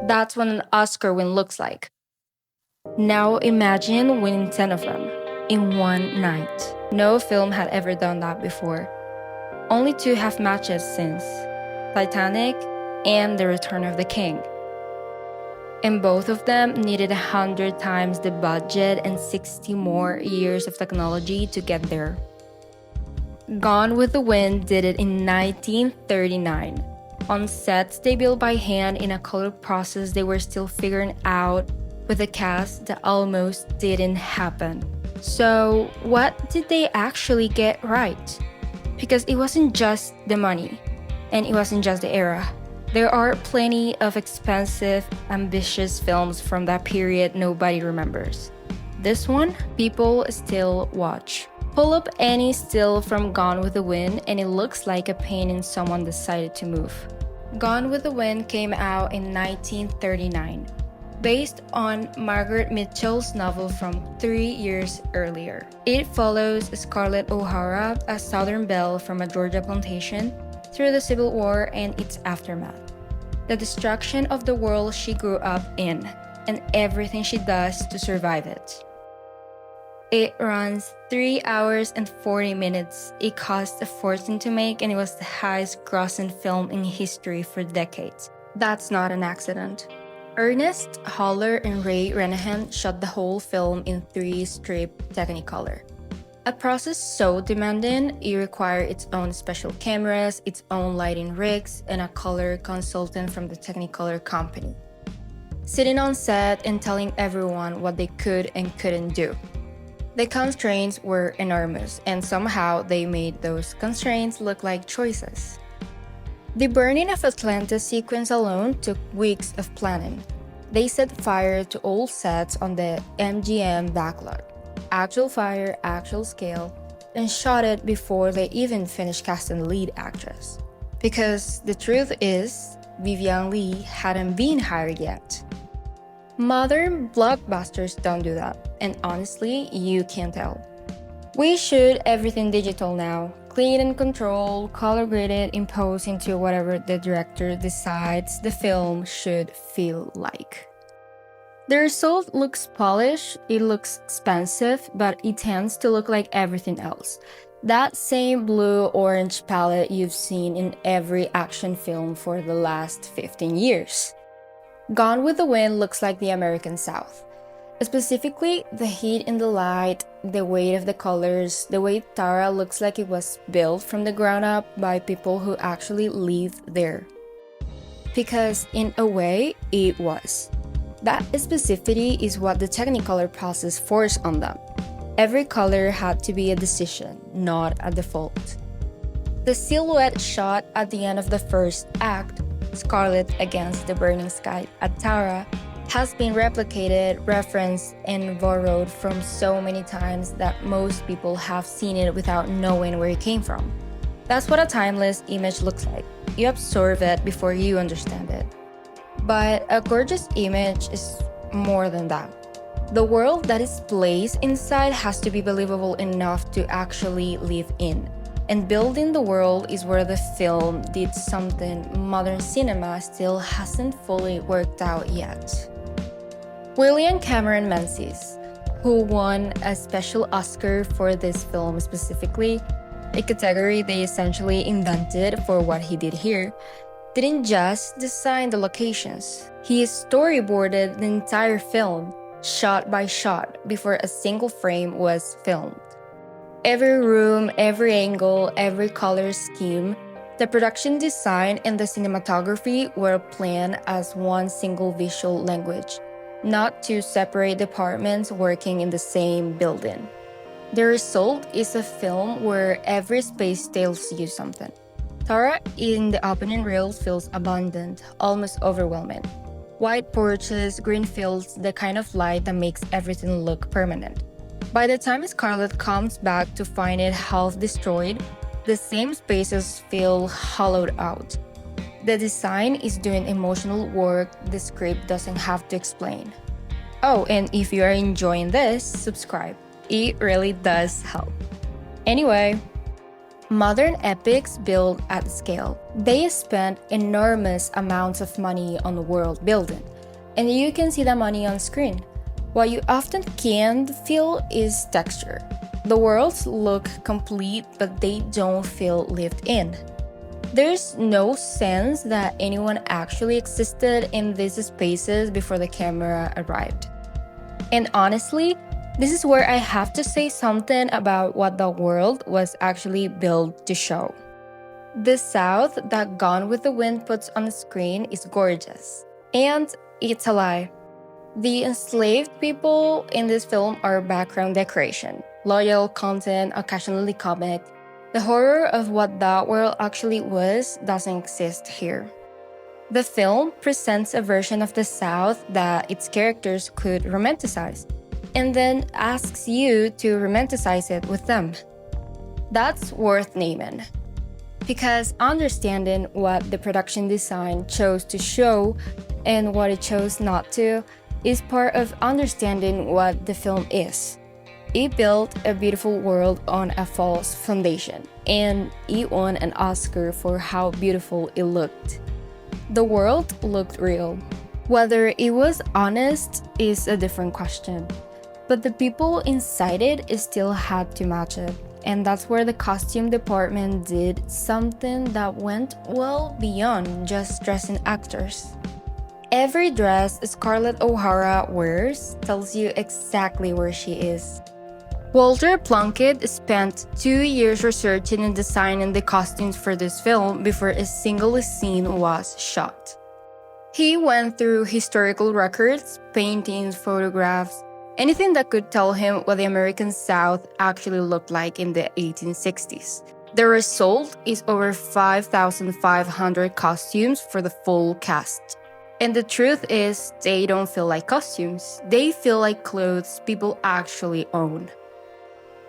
That's what an Oscar win looks like. Now imagine winning 10 of them in one night. No film had ever done that before. Only two have matches since Titanic and The Return of the King. And both of them needed 100 times the budget and 60 more years of technology to get there. Gone with the Wind did it in 1939. On sets they built by hand in a color process they were still figuring out with a cast that almost didn't happen. So what did they actually get right? Because it wasn't just the money, and it wasn't just the era. There are plenty of expensive, ambitious films from that period nobody remembers. This one, people still watch. Pull up any still from Gone with the Wind and it looks like a painting someone decided to move. Gone with the Wind came out in 1939, based on Margaret Mitchell's novel from 3 years earlier. It follows Scarlett O'Hara, a Southern belle from a Georgia plantation, through the Civil War and its aftermath. The destruction of the world she grew up in, and everything she does to survive it. It runs 3 hours and 40 minutes. It cost a fortune to make and it was the highest grossing film in history for decades. That's not an accident. Ernest Haller and Ray Renahan shot the whole film in 3-strip Technicolor. A process so demanding, it required its own special cameras, its own lighting rigs, and a color consultant from the Technicolor company. Sitting on set and telling everyone what they could and couldn't do. The constraints were enormous, and somehow they made those constraints look like choices. The burning of Atlantis sequence alone took weeks of planning. They set fire to old sets on the MGM backlot. Actual fire, actual scale, and shot it before they even finished casting the lead actress. Because the truth is, Vivian Leigh hadn't been hired yet. Modern blockbusters don't do that, and honestly, you can't tell. We shoot everything digital now, clean and controlled, color graded, imposed into whatever the director decides the film should feel like. The result looks polished, it looks expensive, but it tends to look like everything else. That same blue-orange palette you've seen in every action film for the last 15 years. Gone with the Wind looks like the American South. Specifically, the heat in the light, the weight of the colors, the way Tara looks like it was built from the ground up by people who actually live there. Because in a way, it was. That specificity is what the Technicolor process forced on them. Every color had to be a decision, not a default. The silhouette shot at the end of the first act, Scarlet against the burning sky at Tara, has been replicated, referenced, and borrowed from so many times that most people have seen it without knowing where it came from. That's what a timeless image looks like. You absorb it before you understand it. But a gorgeous image is more than that. The world that is placed inside has to be believable enough to actually live in. And building the world is where the film did something modern cinema still hasn't fully worked out yet. William Cameron Menzies, who won a special Oscar for this film specifically, a category they essentially invented for what he did here, didn't just design the locations. He storyboarded the entire film, shot by shot, before a single frame was filmed. Every room, every angle, every color scheme, the production design and the cinematography were planned as one single visual language, not two separate departments working in the same building. The result is a film where every space tells you something. Tara in the opening reel feels abundant, almost overwhelming. White porches, green fields, the kind of light that makes everything look permanent. By the time Scarlett comes back to find it half destroyed, the same spaces feel hollowed out. The design is doing emotional work the script doesn't have to explain. Oh, and if you are enjoying this, subscribe. It really does help. Anyway, modern epics build at scale. They spend enormous amounts of money on world building. and you can see the money on screen. What you often can't feel is texture. The worlds look complete, but they don't feel lived in. There's no sense that anyone actually existed in these spaces before the camera arrived. And honestly, this is where I have to say something about what the world was actually built to show. The South that Gone with the Wind puts on the screen is gorgeous. And it's a lie. The enslaved people in this film are background decoration, loyal content, occasionally comic. The horror of what that world actually was doesn't exist here. The film presents a version of the South that its characters could romanticize, and then asks you to romanticize it with them. That's worth naming. Because understanding what the production design chose to show and what it chose not to is part of understanding what the film is. It built a beautiful world on a false foundation, and it won an Oscar for how beautiful it looked. The world looked real. Whether it was honest is a different question, but the people inside it still had to match it, and that's where the costume department did something that went well beyond just dressing actors. Every dress Scarlett O'Hara wears tells you exactly where she is. Walter Plunkett spent 2 years researching and designing the costumes for this film before a single scene was shot. He went through historical records, paintings, photographs, anything that could tell him what the American South actually looked like in the 1860s. The result is over 5,500 costumes for the full cast. And the truth is, they don't feel like costumes. They feel like clothes people actually own.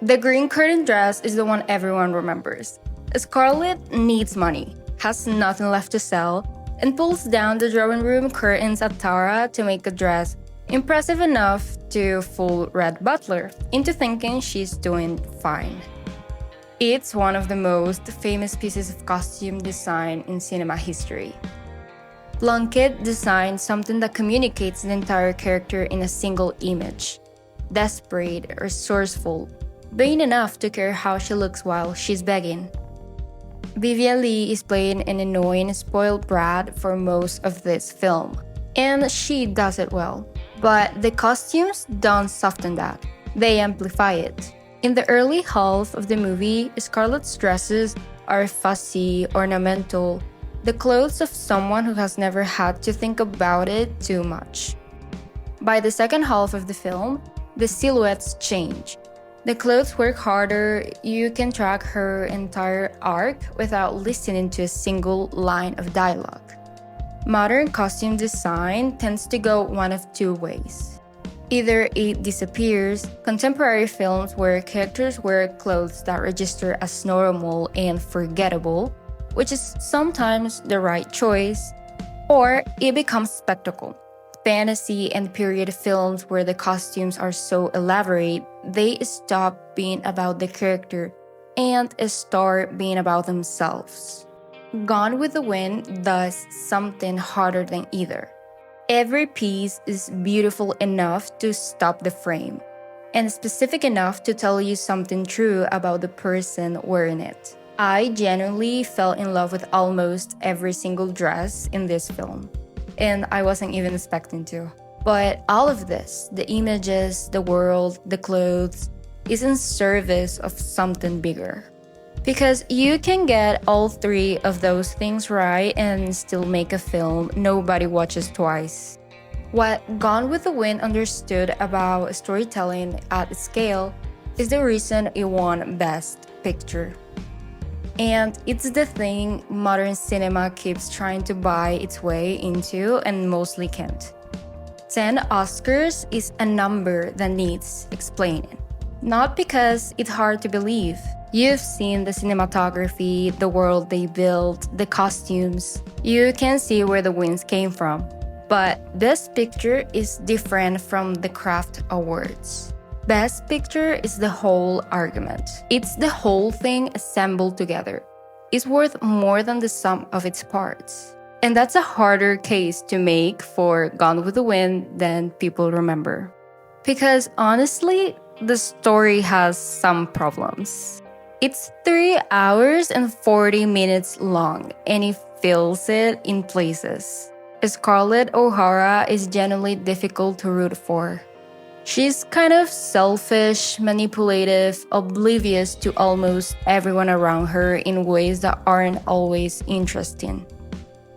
The green curtain dress is the one everyone remembers. Scarlett needs money, has nothing left to sell, and pulls down the drawing room curtains at Tara to make the dress impressive enough to fool Red Butler into thinking she's doing fine. It's one of the most famous pieces of costume design in cinema history. Plunkett designed something that communicates the entire character in a single image. Desperate, resourceful, vain enough to care how she looks while she's begging. Vivian Leigh is playing an annoying, spoiled brat for most of this film, and she does it well. But the costumes don't soften that, they amplify it. In the early half of the movie, Scarlett's dresses are fussy, ornamental, the clothes of someone who has never had to think about it too much. By the second half of the film, the silhouettes change. The clothes work harder, you can track her entire arc without listening to a single line of dialogue. Modern costume design tends to go one of two ways. Either it disappears, contemporary films where characters wear clothes that register as normal and forgettable, which is sometimes the right choice, or it becomes spectacle. Fantasy and period films where the costumes are so elaborate, they stop being about the character and start being about themselves. Gone with the Wind does something harder than either. Every piece is beautiful enough to stop the frame, and specific enough to tell you something true about the person wearing it. I genuinely fell in love with almost every single dress in this film, and I wasn't even expecting to. But all of this, the images, the world, the clothes, is in service of something bigger. Because you can get all three of those things right and still make a film nobody watches twice. What Gone with the Wind understood about storytelling at scale is the reason it won Best Picture. And it's the thing modern cinema keeps trying to buy its way into and mostly can't. 10 Oscars is a number that needs explaining. Not because it's hard to believe. You've seen the cinematography, the world they built, the costumes. You can see where the wins came from. But Best Picture is different from the Craft Awards. Best Picture is the whole argument. It's the whole thing assembled together. It's worth more than the sum of its parts. And that's a harder case to make for Gone with the Wind than people remember. Because honestly, the story has some problems. It's 3 hours and 40 minutes long, and it feels it in places. Scarlett O'Hara is genuinely difficult to root for. She's kind of selfish, manipulative, oblivious to almost everyone around her in ways that aren't always interesting.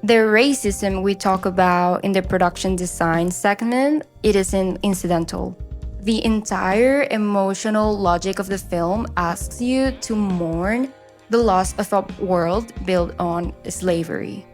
The racism we talk about in the production design segment, it isn't incidental. The entire emotional logic of the film asks you to mourn the loss of a world built on slavery.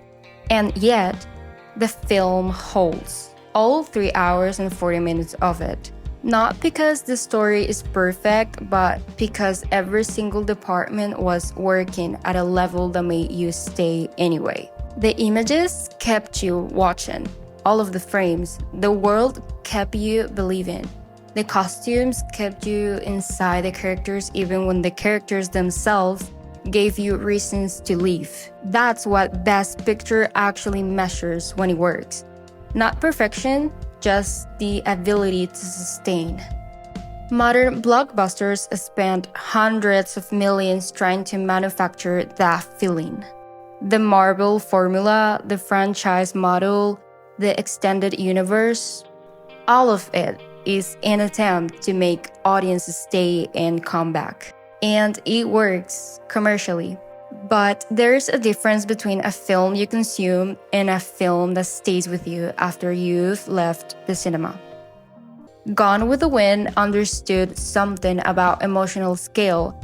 And yet, the film holds all 3 hours and 40 minutes of it. Not because the story is perfect, but because every single department was working at a level that made you stay anyway. The images kept you watching, all of the frames. The world kept you believing. The costumes kept you inside the characters even when the characters themselves gave you reasons to leave. That's what Best Picture actually measures when it works. Not perfection, just the ability to sustain. Modern blockbusters spend hundreds of millions trying to manufacture that feeling. The Marvel formula, the franchise model, the extended universe, all of it is an attempt to make audiences stay and come back. And it works commercially. But there's a difference between a film you consume and a film that stays with you after you've left the cinema. Gone with the Wind understood something about emotional scale,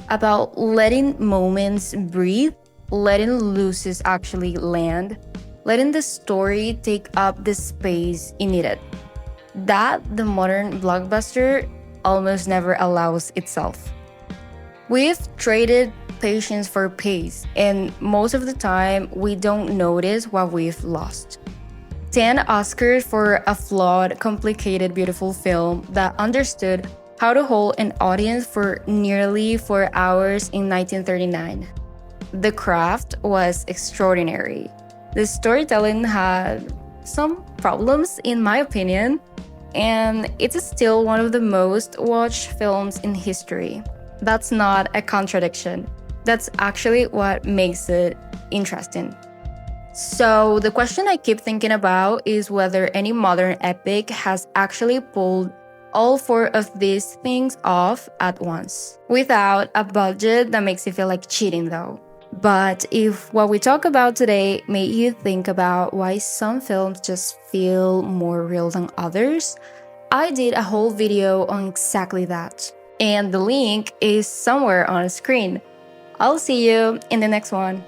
about letting moments breathe, letting losses actually land, letting the story take up the space it needed. That the modern blockbuster almost never allows itself. We've traded patience for pace, and most of the time, we don't notice what we've lost. 10 Oscars for a flawed, complicated, beautiful film that understood how to hold an audience for nearly 4 hours in 1939. The craft was extraordinary. The storytelling had some problems, in my opinion, and it's still one of the most watched films in history. That's not a contradiction. That's actually what makes it interesting. So the question I keep thinking about is whether any modern epic has actually pulled all 4 of these things off at once, without a budget that makes it feel like cheating though. But if what we talk about today made you think about why some films just feel more real than others, I did a whole video on exactly that. And the link is somewhere on the screen. I'll see you in the next one.